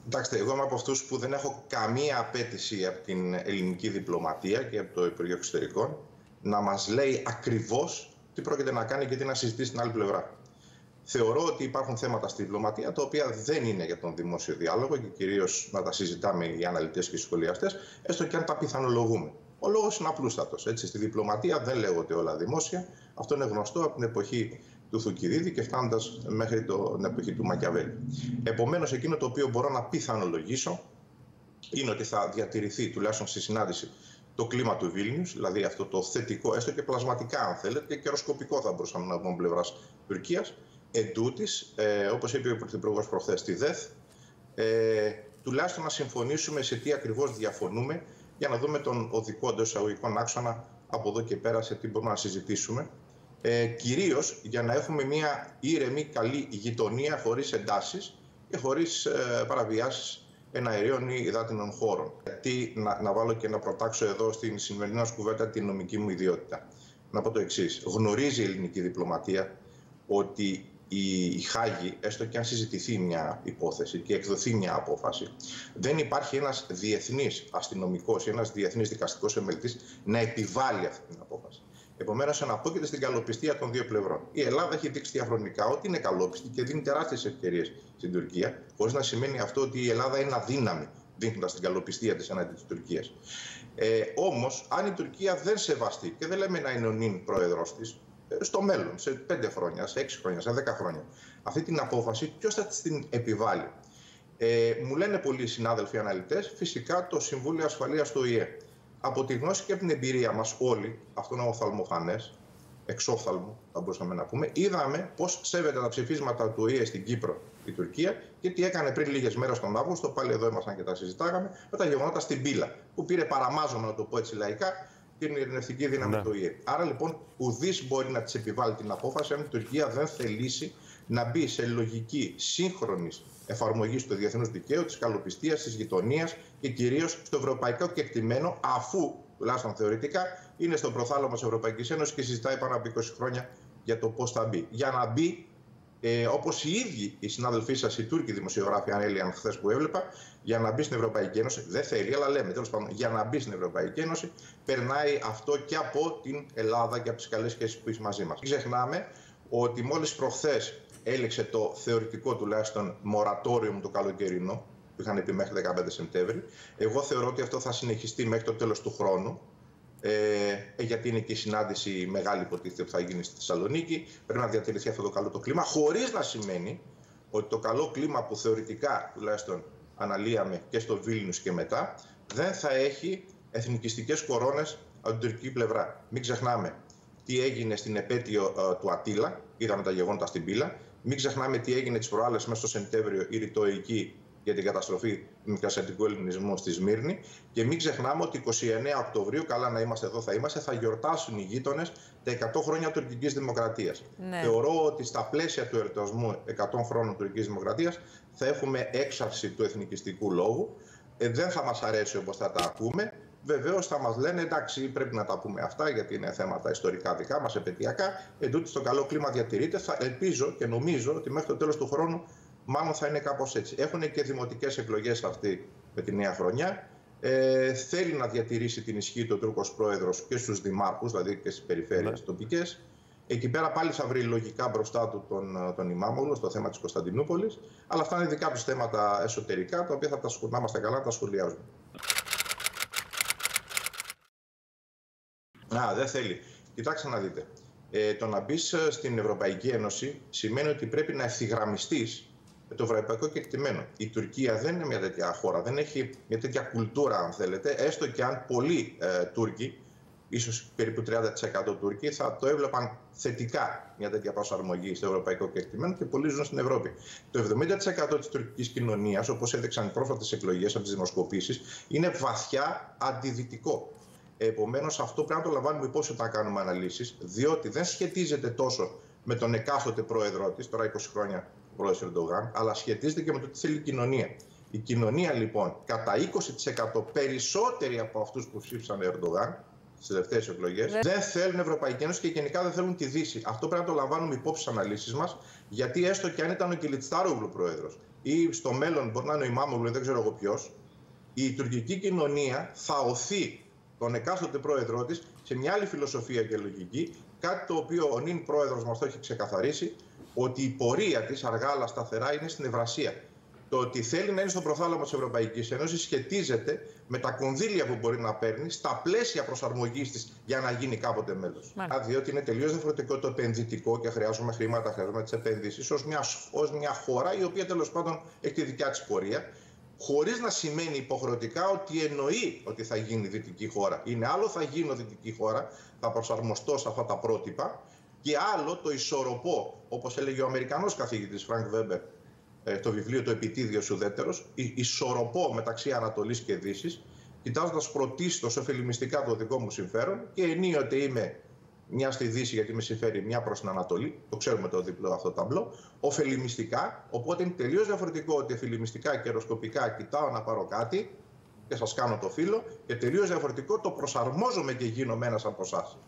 Κοιτάξτε, εγώ είμαι από αυτούς που δεν έχω καμία απέτηση από την ελληνική διπλωματία και από το Υπουργείο Εξωτερικών να μας λέει ακριβώς τι πρόκειται να κάνει και τι να συζητήσει στην άλλη πλευρά. Θεωρώ ότι υπάρχουν θέματα στη διπλωματία τα οποία δεν είναι για τον δημόσιο διάλογο και κυρίως να τα συζητάμε οι αναλυτές και οι σχολιαστές, έστω και αν τα πιθανολογούμε. Ο λόγος είναι απλούστατος. Στη διπλωματία δεν λέγονται όλα δημόσια. Αυτό είναι γνωστό από την εποχή του Θουκυδίδη και φτάνοντας μέχρι την εποχή του Μακιαβέλη. Επομένως, εκείνο το οποίο μπορώ να πιθανολογήσω είναι ότι θα διατηρηθεί, τουλάχιστον στη συνάντηση, το κλίμα του Βίλνιους, δηλαδή αυτό το θετικό, έστω και πλασματικά, αν θέλετε, και καιροσκοπικό θα μπορούσαμε να πούμε από πλευράς Τουρκίας. Εν τούτης, όπως είπε ο Πρωθυπουργός προχθές στη ΔΕΘ, τουλάχιστον να συμφωνήσουμε σε τι ακριβώς διαφωνούμε για να δούμε τον οδικό εντός εισαγωγικών άξονα από εδώ και πέρα σε τι μπορούμε να συζητήσουμε. Κυρίως για να έχουμε μια ήρεμη, καλή γειτονία χωρίς εντάσεις και χωρίς παραβιάσεις εναερίων ή υδάτινων χώρων. Γιατί να βάλω και να προτάξω εδώ στην σημερινή μας κουβέντα την νομική μου ιδιότητα. Να πω το εξής. Γνωρίζει η ελληνική διπλωματία ότι η Χάγη, έστω και αν συζητηθεί μια υπόθεση και εκδοθεί μια απόφαση, δεν υπάρχει ένας διεθνής αστυνομικός ή ένας διεθνής δικαστικός εμελητής να επιβάλλει αυτή την απόφαση. Επομένως, αναπόκειται στην καλοπιστία των δύο πλευρών. Η Ελλάδα έχει δείξει διαχρονικά ότι είναι καλόπιστη και δίνει τεράστιες ευκαιρίες στην Τουρκία, χωρίς να σημαίνει αυτό ότι η Ελλάδα είναι αδύναμη, δείχνοντας την καλοπιστία της εναντί της Τουρκίας. Όμως, αν η Τουρκία δεν σεβαστεί, και δεν λέμε να είναι ο νυν πρόεδρος της, στο μέλλον, σε 5 χρόνια, σε 6 χρόνια, σε 10 χρόνια, αυτή την απόφαση, ποιος θα την επιβάλλει? Μου λένε πολλοί συνάδελφοι αναλυτές, φυσικά το Συμβούλιο Ασφαλείας του ΟΗΕ. Από τη γνώση και από την εμπειρία μας όλοι, αυτό είναι οφθαλμοφανές, εξόφθαλμο θα μπορούσαμε να πούμε, είδαμε πώς σέβεται τα ψηφίσματα του ΟΗΕ στην Κύπρο η Τουρκία και τι έκανε πριν λίγες μέρες τον Αύγουστο, πάλι εδώ ήμασταν και τα συζητάγαμε, με τα γεγονότα στην Πύλα, που πήρε παραμάζωμα, να το πω έτσι λαϊκά, την ειρηνευτική δύναμη του ΟΗΕ. Άρα λοιπόν, ουδής μπορεί να της επιβάλλει την απόφαση αν η Τουρκία δεν θελήσει να μπει σε λογική σύγχρονης εφαρμογής του διεθνούς δικαίου, της καλοπιστίας, της γειτονίας και κυρίως στο ευρωπαϊκό κεκτημένο, αφού τουλάχιστον θεωρητικά είναι στο προθάλαμο της Ευρωπαϊκής Ένωσης και συζητάει πάνω από 20 χρόνια για το πώς θα μπει. Για να μπει, όπως οι ίδιοι οι συνάδελφοί σας, οι Τούρκοι δημοσιογράφοι, αν έλεγαν χθες που έβλεπα, για να μπει στην Ευρωπαϊκή Ένωση, δεν θέλει, αλλά λέμε τέλος πάντων, για να μπει στην Ευρωπαϊκή Ένωση, περνάει αυτό και από την Ελλάδα και από τις καλές σχέσεις που έχει μαζί μας. Μην ξεχνάμε ότι μόλις προχθές έληξε το θεωρητικό τουλάχιστον μορατόριο το καλοκαιρινό, που είχαν πει μέχρι 15 Σεπτέμβρη. Εγώ θεωρώ ότι αυτό θα συνεχιστεί μέχρι το τέλος του χρόνου. Γιατί είναι και η συνάντηση μεγάλη υποτίθεται που θα γίνει στη Θεσσαλονίκη. Πρέπει να διατηρηθεί αυτό το καλό το κλίμα, χωρίς να σημαίνει ότι το καλό κλίμα που θεωρητικά τουλάχιστον αναλύαμε και στο Βίλνιους και μετά, δεν θα έχει εθνικιστικές κορώνες από την τουρκική πλευρά. Μην ξεχνάμε τι έγινε στην επέτειο του Ατήλα, είδαμε τα γεγονότα στην Πύλα. Μην ξεχνάμε τι έγινε τις προάλλες μέσα στο Σεπτέμβριο η ρητοική για την καταστροφή του μικρασιατικού ελληνισμού στη Σμύρνη. Και μην ξεχνάμε ότι 29 Οκτωβρίου, καλά να είμαστε εδώ θα γιορτάσουν οι γείτονες τα 100 χρόνια τουρκικής δημοκρατίας. Ναι. Θεωρώ ότι στα πλαίσια του εορτασμού 100 χρόνων τουρκικής δημοκρατίας θα έχουμε έξαρση του εθνικιστικού λόγου. Δεν θα μας αρέσει όπως θα τα ακούμε. Βεβαίως θα μας λένε εντάξει, πρέπει να τα πούμε αυτά γιατί είναι θέματα ιστορικά δικά μας, επαιτειακά. Εν τούτης το καλό κλίμα διατηρείται. Ελπίζω και νομίζω ότι μέχρι το τέλος του χρόνου μάλλον θα είναι κάπως έτσι. Έχουν και δημοτικές εκλογές αυτή με τη νέα χρονιά. Θέλει να διατηρήσει την ισχύ του Τούρκος πρόεδρος και στους δημάρχους, δηλαδή και στις περιφέρειες τοπικές. Εκεί πέρα πάλι θα βρει λογικά μπροστά του τον Ιμάμογλου στο θέμα της Κωνσταντινούπολης. Αλλά αυτά είναι δικά τους θέματα εσωτερικά, τα οποία θα να είμαστε καλά να τα σχολιάζουμε. Δεν θέλει. Κοιτάξτε να δείτε. Το να μπει στην Ευρωπαϊκή Ένωση σημαίνει ότι πρέπει να ευθυγραμμιστείς με το ευρωπαϊκό κεκτημένο. Η Τουρκία δεν είναι μια τέτοια χώρα, δεν έχει μια τέτοια κουλτούρα, αν θέλετε, έστω και αν πολλοί Τούρκοι, ίσως περίπου 30% Τούρκοι, θα το έβλεπαν θετικά μια τέτοια προσαρμογή στο ευρωπαϊκό κεκτημένο και πολλοί ζουν στην Ευρώπη. Το 70% της τουρκικής κοινωνίας, όπως έδειξαν οι πρόσφατες εκλογές από τις δημοσκοπήσεις, είναι βαθιά αντιδυτικό. Επομένως, αυτό πρέπει να το λαμβάνουμε υπόψη όταν κάνουμε αναλύσεις, διότι δεν σχετίζεται τόσο με τον εκάστοτε πρόεδρό της, τώρα 20 χρόνια πρόεδρος Ερντογάν, αλλά σχετίζεται και με το τι θέλει η κοινωνία. Η κοινωνία, λοιπόν, κατά 20% περισσότεροι από αυτούς που ψήφισαν Ερντογάν, στις τελευταίες εκλογές, δεν θέλουν Ευρωπαϊκή Ένωση και γενικά δεν θέλουν τη Δύση. Αυτό πρέπει να το λαμβάνουμε υπόψη στις αναλύσεις μας, γιατί έστω και αν ήταν ο Κιλιτστάρογλου πρόεδρος ή στο μέλλον μπορεί να είναι ο Ιμάμογλου, δεν ξέρω εγώ ποιος, η τουρκική κοινωνία θα οθεί τον εκάστοτε πρόεδρό της σε μια άλλη φιλοσοφία και λογική, κάτι το οποίο ο νυν πρόεδρος μας το έχει ξεκαθαρίσει, ότι η πορεία της αργά αλλά σταθερά είναι στην Ευρασία. Το ότι θέλει να είναι στο προθάλαμο της Ευρωπαϊκής Ένωσης σχετίζεται με τα κονδύλια που μπορεί να παίρνει στα πλαίσια προσαρμογής της για να γίνει κάποτε μέλος. Διότι είναι τελείως διαφορετικό το επενδυτικό και χρειάζομαι χρήματα, χρειάζομαι τις επενδύσεις ως μια χώρα η οποία τέλος πάντων έχει τη δικιά της πορεία, χωρίς να σημαίνει υποχρεωτικά ότι εννοεί ότι θα γίνει δυτική χώρα. Είναι άλλο θα γίνω δυτική χώρα, θα προσαρμοστώ σε αυτά τα πρότυπα, και άλλο το ισορροπώ, όπως έλεγε ο Αμερικανός καθηγητής Φρανκ Βέμπερ, το βιβλίο «Το επιτίδιος ουδέτερος», ισορροπώ μεταξύ Ανατολής και Δύσης, κοιτάζοντας πρωτίστως ωφελημιστικά το δικό μου συμφέρον και ενίοτε είμαι μια στη Δύση γιατί με συμφέρει, μια προς την Ανατολή, το ξέρουμε το διπλό αυτό ταμπλό, ωφελημιστικά, οπότε είναι τελείως διαφορετικό ότι ωφελημιστικά και αεροσκοπικά κοιτάω να πάρω κάτι και σας κάνω το φύλλο, και τελείως διαφορετικό το προσαρμόζομαι και γίνομαι ένας από εσάς.